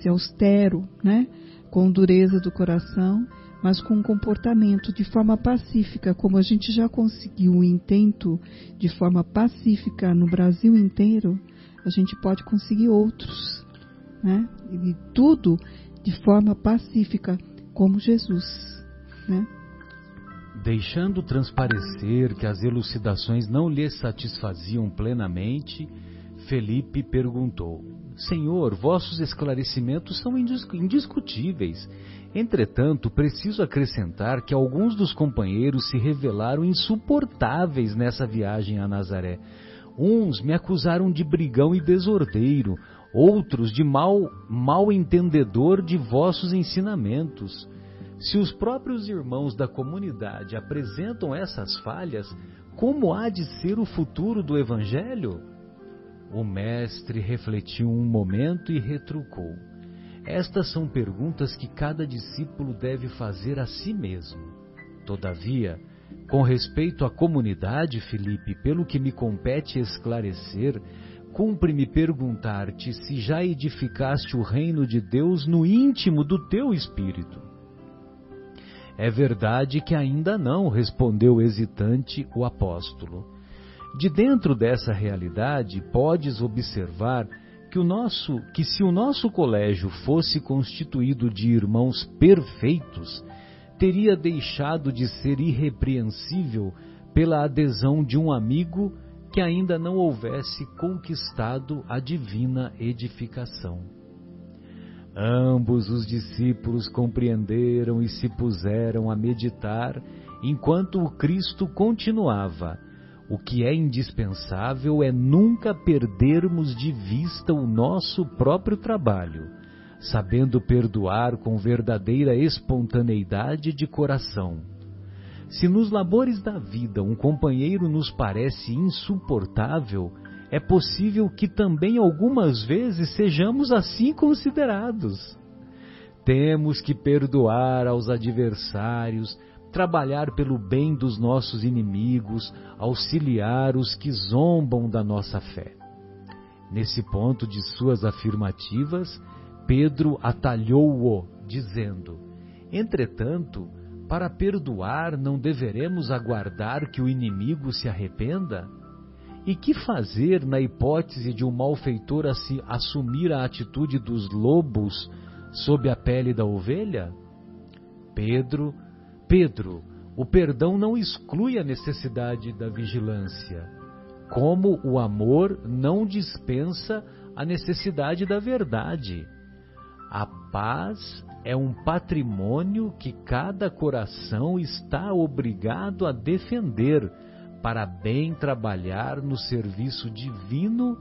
[SPEAKER 3] ser austero, né? Com dureza do coração, mas com um comportamento de forma pacífica, como a gente já conseguiu um intento de forma pacífica no Brasil inteiro, a gente pode conseguir outros, né? E tudo de forma pacífica, como Jesus, né?
[SPEAKER 1] Deixando transparecer que as elucidações não lhe satisfaziam plenamente, Felipe perguntou: Senhor, vossos esclarecimentos são indiscutíveis. Entretanto, preciso acrescentar que alguns dos companheiros se revelaram insuportáveis nessa viagem a Nazaré. Uns me acusaram de brigão e desordeiro, outros de mal entendedor de vossos ensinamentos. Se os próprios irmãos da comunidade apresentam essas falhas, como há de ser o futuro do Evangelho? O mestre refletiu um momento e retrucou: estas são perguntas que cada discípulo deve fazer a si mesmo. Todavia, com respeito à comunidade, Felipe, pelo que me compete esclarecer, cumpre-me perguntar-te se já edificaste o reino de Deus no íntimo do teu espírito. É verdade que ainda não, respondeu hesitante o apóstolo. De dentro dessa realidade, podes observar que se o nosso colégio fosse constituído de irmãos perfeitos, teria deixado de ser irrepreensível pela adesão de um amigo que ainda não houvesse conquistado a divina edificação. Ambos os discípulos compreenderam e se puseram a meditar enquanto o Cristo continuava: o que é indispensável é nunca perdermos de vista o nosso próprio trabalho, sabendo perdoar com verdadeira espontaneidade de coração. Se nos labores da vida um companheiro nos parece insuportável, é possível que também algumas vezes sejamos assim considerados. Temos que perdoar aos adversários, trabalhar pelo bem dos nossos inimigos, auxiliar os que zombam da nossa fé. Nesse ponto de suas afirmativas, Pedro atalhou-o, dizendo: entretanto, para perdoar não deveremos aguardar que o inimigo se arrependa? E que fazer na hipótese de um malfeitor assumir a atitude dos lobos sob a pele da ovelha? Pedro, o perdão não exclui a necessidade da vigilância, como o amor não dispensa a necessidade da verdade. A paz é um patrimônio que cada coração está obrigado a defender para bem trabalhar no serviço divino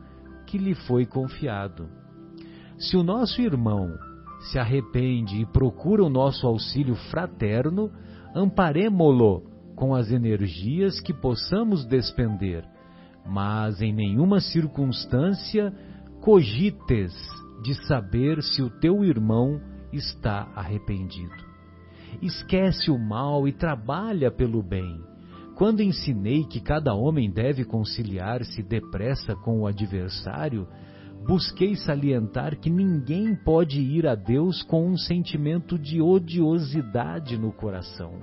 [SPEAKER 1] que lhe foi confiado. Se o nosso irmão se arrepende e procura o nosso auxílio fraterno, amparemo-lo com as energias que possamos despender, mas em nenhuma circunstância cogites de saber se o teu irmão está arrependido. Esquece o mal e trabalha pelo bem. Quando ensinei que cada homem deve conciliar-se depressa com o adversário, busquei salientar que ninguém pode ir a Deus com um sentimento de odiosidade no coração.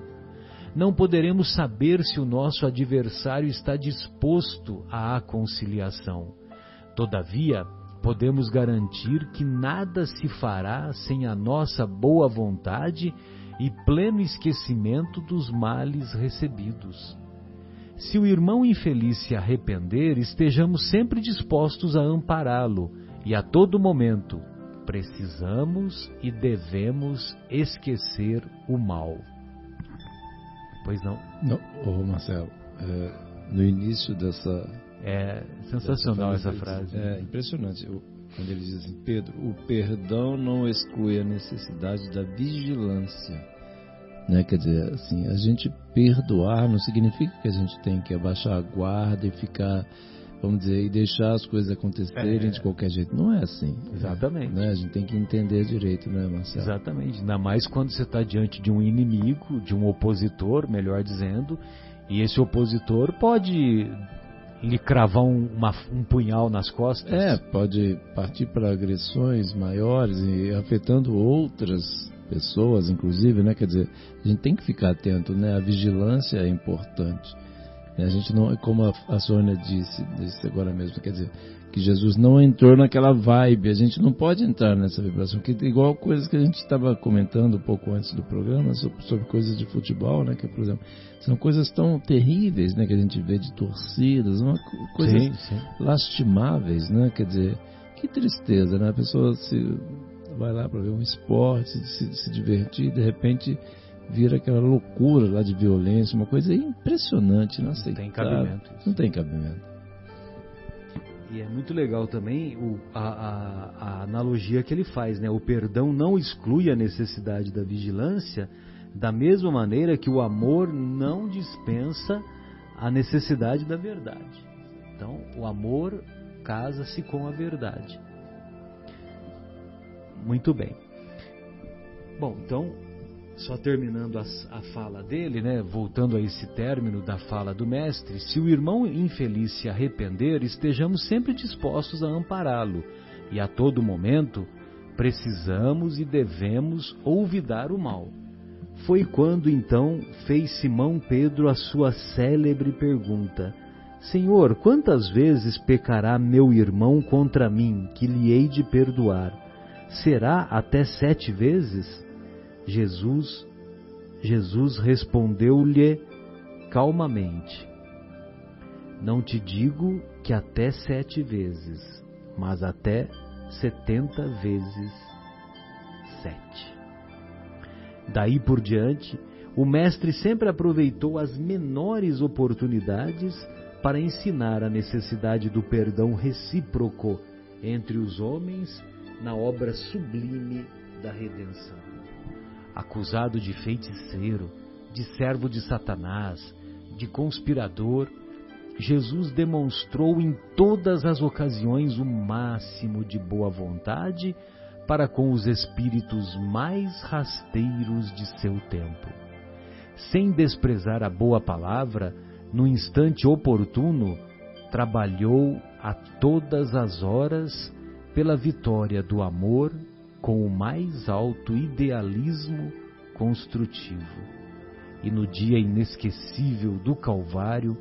[SPEAKER 1] Não poderemos saber se o nosso adversário está disposto à conciliação. Todavia, podemos garantir que nada se fará sem a nossa boa vontade e pleno esquecimento dos males recebidos. Se o irmão infeliz se arrepender, estejamos sempre dispostos a ampará-lo e a todo momento, precisamos e devemos esquecer o mal. Pois não?
[SPEAKER 2] Não, Marcelo, no início dessa...
[SPEAKER 1] É sensacional essa frase.
[SPEAKER 2] É impressionante. Quando ele diz assim, Pedro, o perdão não exclui a necessidade da vigilância. Né? Quer dizer, assim, a gente perdoar não significa que a gente tem que abaixar a guarda e ficar, vamos dizer, e deixar as coisas acontecerem de qualquer jeito. Não é assim.
[SPEAKER 1] Exatamente.
[SPEAKER 2] Né? A gente tem que entender direito, né, Marcelo?
[SPEAKER 1] Exatamente. Ainda mais quando você está diante de um inimigo, de um opositor, melhor dizendo, e esse opositor pode lhe cravar um punhal nas costas.
[SPEAKER 2] Pode partir para agressões maiores e afetando outras pessoas, inclusive, né? Quer dizer, a gente tem que ficar atento, né? A vigilância é importante. A gente não, como a Sônia disse agora mesmo, quer dizer, que Jesus não entrou naquela vibe. A gente não pode entrar nessa vibração, que igual coisas que a gente estava comentando um pouco antes do programa sobre coisas de futebol, né? Que, por exemplo, são coisas tão terríveis, né? Que a gente vê de torcidas, coisas lastimáveis, né? Quer dizer, que tristeza, né? A pessoa vai lá para ver um esporte, se divertir, e de repente vira aquela loucura lá de violência, uma coisa impressionante, inaceitável.
[SPEAKER 1] Não tem cabimento isso.
[SPEAKER 2] Não tem cabimento.
[SPEAKER 1] E é muito legal também a analogia que ele faz, né? O perdão não exclui a necessidade da vigilância, da mesma maneira que o amor não dispensa a necessidade da verdade. Então, o amor casa-se com a verdade. Muito bem. Bom, então, só terminando a fala dele, né, voltando a esse término da fala do mestre, se o irmão infeliz se arrepender, estejamos sempre dispostos a ampará-lo, e a todo momento precisamos e devemos olvidar o mal. Foi quando então fez Simão Pedro a sua célebre pergunta: Senhor, quantas vezes pecará meu irmão contra mim, que lhe hei de perdoar? Será até 7 vezes? Jesus respondeu-lhe calmamente: Não te digo que até 7 vezes, mas até 70 vezes 7. Daí por diante, o mestre sempre aproveitou as menores oportunidades para ensinar a necessidade do perdão recíproco entre os homens na obra sublime da redenção. Acusado de feiticeiro, de servo de Satanás, de conspirador, Jesus demonstrou em todas as ocasiões o máximo de boa vontade para com os espíritos mais rasteiros de seu tempo. Sem desprezar a boa palavra, no instante oportuno, trabalhou a todas as horas pela vitória do amor com o mais alto idealismo construtivo. E no dia inesquecível do Calvário,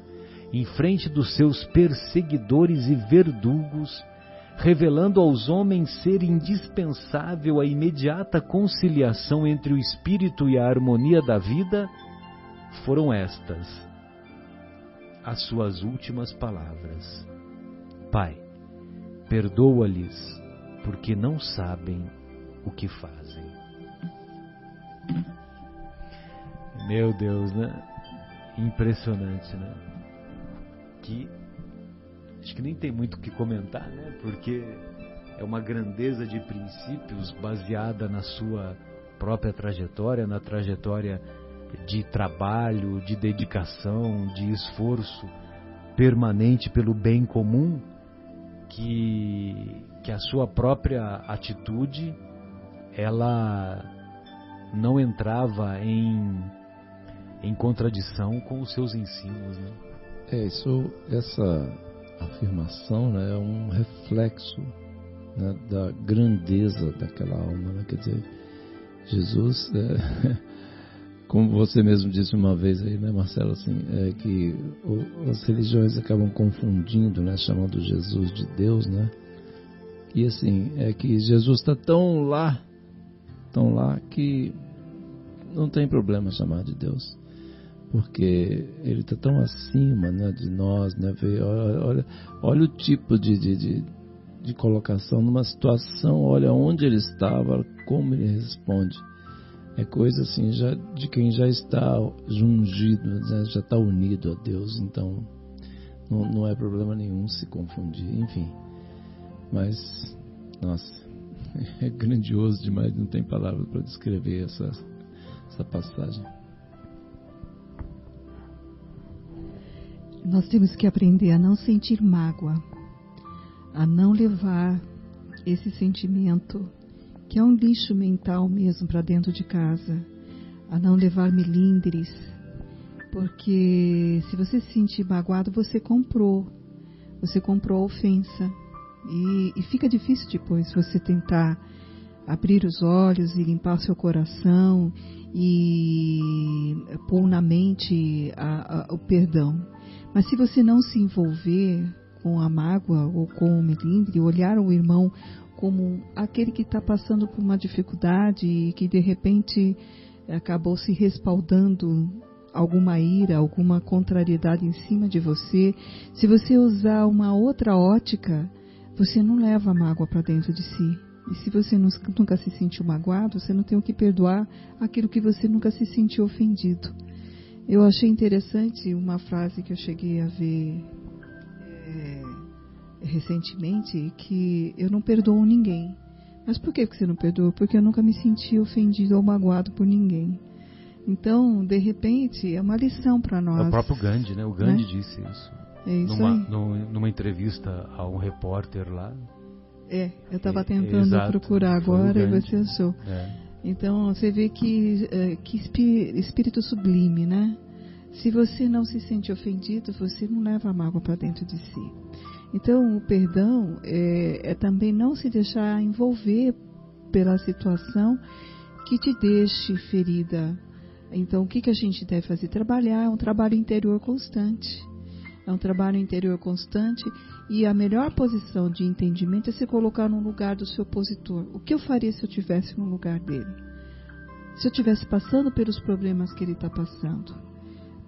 [SPEAKER 1] em frente dos seus perseguidores e verdugos, revelando aos homens ser indispensável a imediata conciliação entre o espírito e a harmonia da vida, foram estas as suas últimas palavras: Pai, perdoa-lhes, porque não sabem o que fazem. Meu Deus, né? Impressionante, né? Que acho que nem tem muito o que comentar, né? Porque é uma grandeza de princípios baseada na sua própria trajetória, na trajetória de trabalho, de dedicação, de esforço permanente pelo bem comum, que a sua própria atitude ela não entrava em contradição com os seus ensinos, né?
[SPEAKER 2] Essa afirmação, né, é um reflexo, né, da grandeza daquela alma, né? Quer dizer, Jesus, como você mesmo disse uma vez aí, né, Marcelo, assim, que as religiões acabam confundindo, né, chamando Jesus de Deus, né? E assim, é que Jesus está tão lá que não tem problema chamar de Deus, porque ele está tão acima, né, de nós, né? Olha o tipo de de colocação numa situação, olha onde ele estava, como ele responde. É coisa assim já de quem já está jungido, né? Já está unido a Deus, então não é problema nenhum se confundir, enfim. Mas, nossa, é grandioso demais, não tem palavras para descrever essa passagem.
[SPEAKER 3] Nós temos que aprender a não sentir mágoa, a não levar esse sentimento, que é um lixo mental mesmo, para dentro de casa, a não levar melindres, porque se você se sentir magoado, você comprou a ofensa, e fica difícil depois você tentar abrir os olhos e limpar seu coração e pôr na mente o perdão. Mas se você não se envolver com a mágoa ou com o melindre, olhar o irmão como aquele que está passando por uma dificuldade e que de repente acabou se respaldando alguma ira, alguma contrariedade em cima de você, se você usar uma outra ótica, você não leva a mágoa para dentro de si. E se você nunca se sentiu magoado, você não tem o que perdoar aquilo que você nunca se sentiu ofendido. Eu achei interessante uma frase que eu cheguei a ver recentemente, que eu não perdoo ninguém. Mas por que você não perdoa? Porque eu nunca me senti ofendido ou magoado por ninguém. Então, de repente, é uma lição para nós.
[SPEAKER 1] É o próprio Gandhi, né? O Gandhi disse isso.
[SPEAKER 3] É isso
[SPEAKER 1] numa entrevista a um repórter lá.
[SPEAKER 3] Eu estava tentando procurar agora e você achou. Então, você vê que espírito sublime, né? Se você não se sente ofendido, você não leva a mágoa para dentro de si. Então, o perdão é também não se deixar envolver pela situação que te deixe ferida. Então, o que a gente deve fazer? Trabalhar, é um trabalho interior constante. É um trabalho interior constante, e a melhor posição de entendimento é se colocar no lugar do seu opositor. O que eu faria se eu estivesse no lugar dele? Se eu estivesse passando pelos problemas que ele está passando?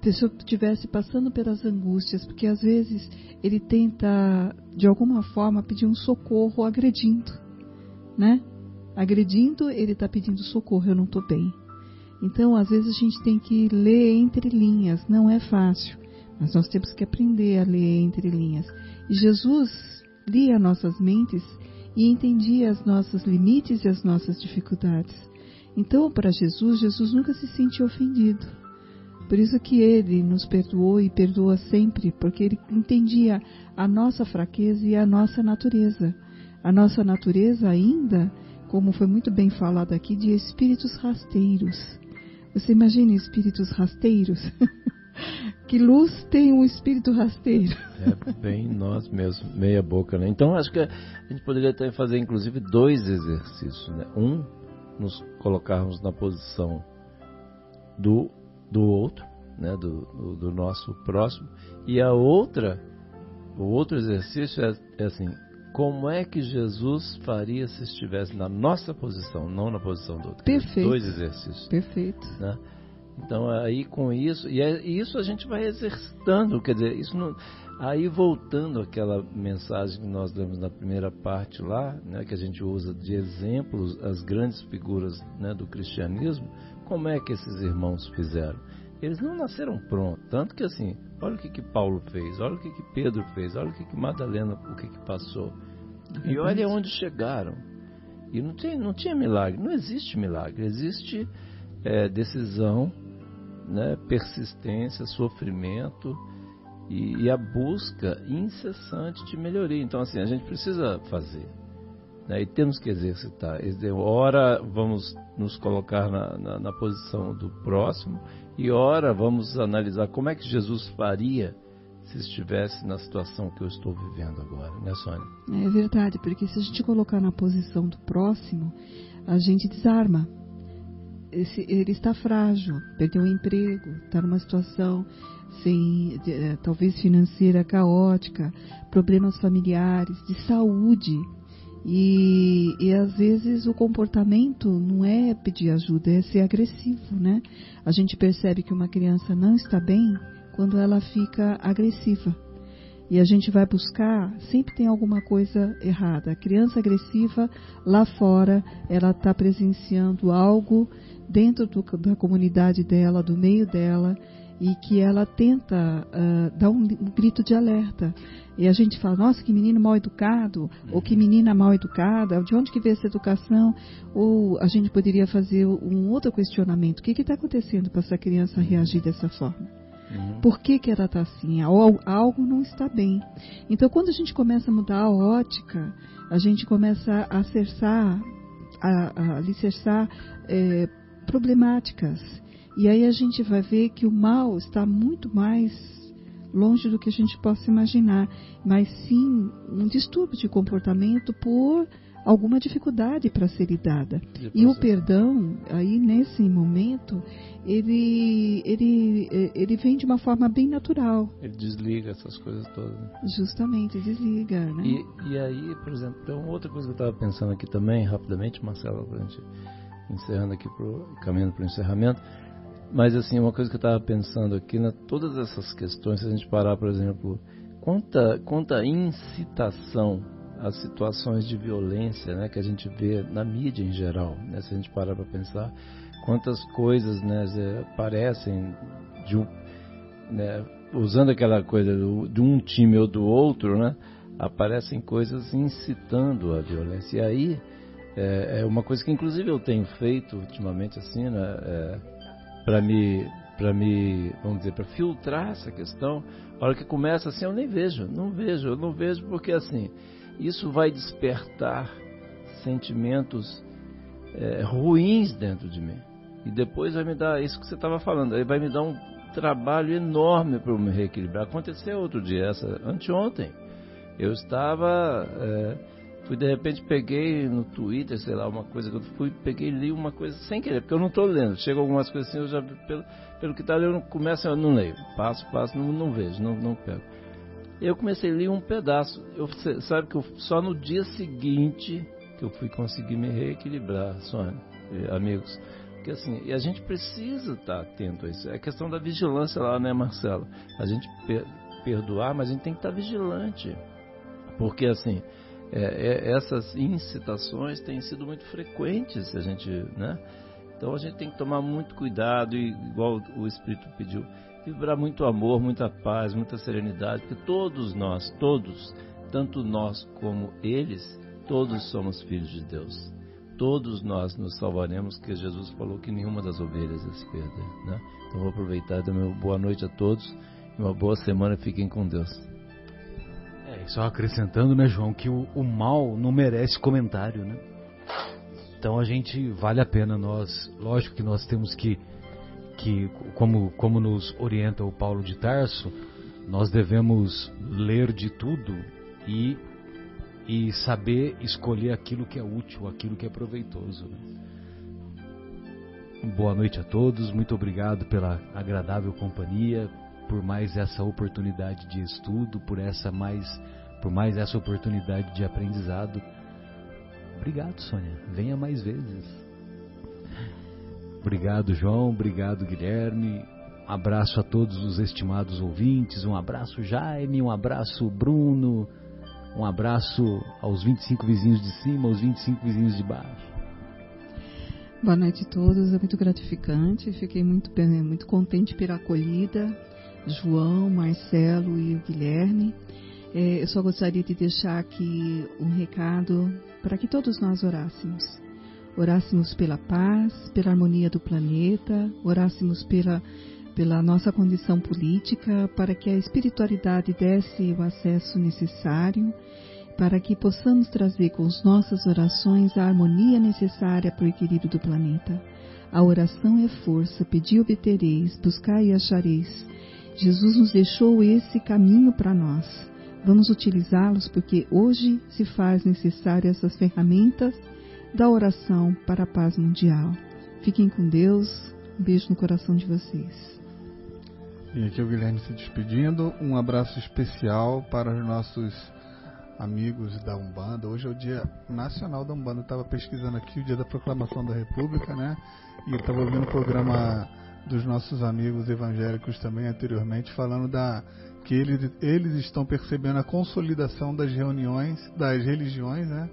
[SPEAKER 3] Se eu estivesse passando pelas angústias? Porque às vezes ele tenta, de alguma forma, pedir um socorro agredindo, né? Agredindo, ele está pedindo socorro, eu não estou bem. Então, às vezes a gente tem que ler entre linhas, não é fácil. Mas nós temos que aprender a ler entre linhas. E Jesus lia nossas mentes e entendia os nossos limites e as nossas dificuldades. Então, para Jesus nunca se sentiu ofendido. Por isso que Ele nos perdoou e perdoa sempre, porque Ele entendia a nossa fraqueza e a nossa natureza. A nossa natureza ainda, como foi muito bem falado aqui, de espíritos rasteiros. Você imagina espíritos rasteiros? Que luz tem um espírito rasteiro?
[SPEAKER 2] É bem nós mesmos, meia boca, né? Então acho que a gente poderia até fazer inclusive 2 exercícios, né? Um, nos colocarmos na posição do outro, né? Do nosso próximo, e o outro exercício é assim: como é que Jesus faria se estivesse na nossa posição, não na posição do outro?
[SPEAKER 3] Perfeito.
[SPEAKER 2] 2 exercícios.
[SPEAKER 3] Perfeito.
[SPEAKER 2] Né? Então, aí com isso, e isso a gente vai exercitando, quer dizer, isso não, aí voltando àquela mensagem que nós lemos na primeira parte lá, né, que a gente usa de exemplos, as grandes figuras, né, do cristianismo, como é que esses irmãos fizeram? Eles não nasceram prontos, tanto que assim, olha o que Paulo fez, olha o que Pedro fez, olha o que Madalena, o que passou, e olha onde chegaram. E não tinha milagre, não existe milagre, existe decisão, né, persistência, sofrimento e a busca incessante de melhoria. Então assim, a gente precisa fazer, né, e temos que exercitar. Ora vamos nos colocar na posição do próximo, e ora vamos analisar como é que Jesus faria se estivesse na situação que eu estou vivendo agora, né, Sônia?
[SPEAKER 3] É verdade, porque se a gente colocar na posição do próximo, a gente desarma. Ele está frágil, perdeu o emprego, está numa situação talvez financeira caótica, problemas familiares, de saúde, e às vezes o comportamento não é pedir ajuda, é ser agressivo, né? A gente percebe que uma criança não está bem quando ela fica agressiva. e a gente vai buscar, sempre tem alguma coisa errada. A criança agressiva, lá fora, ela está presenciando algo dentro da comunidade dela, do meio dela, e que ela tenta dar um grito de alerta. E a gente fala, nossa, que menino mal educado, ou que menina mal educada, de onde que veio essa educação? Ou a gente poderia fazer um outro questionamento, o que está acontecendo para essa criança reagir dessa forma? Por que ela está assim? Algo não está bem. Então, quando a gente começa a mudar a ótica, a gente começa a alicerçar problemáticas. E aí a gente vai ver que o mal está muito mais longe do que a gente possa imaginar, mas sim um distúrbio de comportamento por alguma dificuldade para ser lidada. E o perdão, aí nesse momento, ele vem de uma forma bem natural.
[SPEAKER 2] Ele desliga essas coisas todas.
[SPEAKER 3] Justamente, desliga, né?
[SPEAKER 2] E aí, por exemplo, tem uma outra coisa que eu estava pensando aqui também, rapidamente, Marcelo, para a gente encerrando aqui, caminhando para o encerramento. Mas assim, uma coisa que eu estava pensando aqui, todas essas questões, se a gente parar, por exemplo, quanta incitação às situações de violência, né, que a gente vê na mídia em geral, né, se a gente parar para pensar, quantas coisas, né, aparecem né, usando aquela coisa de um time ou do outro, né, aparecem coisas incitando a violência. E aí é uma coisa que inclusive eu tenho feito ultimamente assim, né, para me, vamos dizer, para filtrar essa questão. A hora que começa assim, eu não vejo, porque assim, isso vai despertar sentimentos ruins dentro de mim. E depois vai me dar, isso que você estava falando, aí vai me dar um trabalho enorme para eu me reequilibrar. Aconteceu outro dia, anteontem, eu estava... de repente peguei no Twitter, sei lá, uma coisa que eu peguei e li uma coisa sem querer, porque eu não estou lendo. Chega algumas coisas assim, eu já, pelo que está lendo, eu não leio. Passo, não vejo, não pego. Eu comecei a ler um pedaço. Sabe que só no dia seguinte que eu fui conseguir me reequilibrar, Sônia, amigos. Porque assim, e a gente precisa estar atento a isso. É questão da vigilância lá, né, Marcelo? A gente perdoar, mas a gente tem que estar vigilante. Porque assim... essas incitações têm sido muito frequentes, a gente, né? Então a gente tem que tomar muito cuidado, e, igual o Espírito pediu, vibrar muito amor, muita paz, muita serenidade, porque todos, tanto nós como eles, todos somos filhos de Deus. Todos nós nos salvaremos, porque Jesus falou que nenhuma das ovelhas se perder, né? Então vou aproveitar e dar uma boa noite a todos, uma boa semana, fiquem com Deus.
[SPEAKER 1] Só acrescentando, né, João, que o mal não merece comentário, né? Então vale a pena lógico que nós temos que como nos orienta o Paulo de Tarso, nós devemos ler de tudo e saber escolher aquilo que é útil, aquilo que é proveitoso, né? Boa noite a todos, muito obrigado pela agradável companhia, por mais essa oportunidade de estudo, por mais essa oportunidade de aprendizado. Obrigado, Sônia. Venha mais vezes. Obrigado, João. Obrigado, Guilherme. Um abraço a todos os estimados ouvintes. Um abraço, Jaime. Um abraço, Bruno. Um abraço aos 25 vizinhos de cima, aos 25 vizinhos de baixo.
[SPEAKER 3] Boa noite a todos. É muito gratificante. Fiquei muito contente pela acolhida. João, Marcelo e o Guilherme. Eu só gostaria de deixar aqui um recado para que todos nós orássemos. Orássemos pela paz, pela harmonia do planeta, orássemos pela nossa condição política, para que a espiritualidade desse o acesso necessário, para que possamos trazer com as nossas orações a harmonia necessária para o equilíbrio do planeta. A oração é força, pedi e obtereis, buscai e achareis. Jesus nos deixou esse caminho para nós. Vamos utilizá-los porque hoje se faz necessário essas ferramentas da oração para a paz mundial. Fiquem com Deus. Um beijo no coração de vocês.
[SPEAKER 4] E aqui é o Guilherme se despedindo. Um abraço especial para os nossos amigos da Umbanda. Hoje é o Dia Nacional da Umbanda. Eu estava pesquisando aqui o Dia da Proclamação da República, né? E eu estava ouvindo o programa dos nossos amigos evangélicos também anteriormente, falando da que eles estão percebendo a consolidação das reuniões, das religiões, né,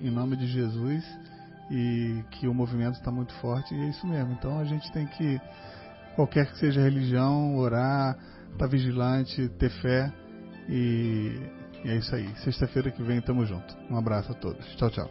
[SPEAKER 4] em nome de Jesus, e que o movimento está muito forte, e é isso mesmo. Então a gente tem que, qualquer que seja a religião, orar, estar vigilante, ter fé, e é isso aí. Sexta-feira que vem tamo junto. Um abraço a todos. Tchau, tchau.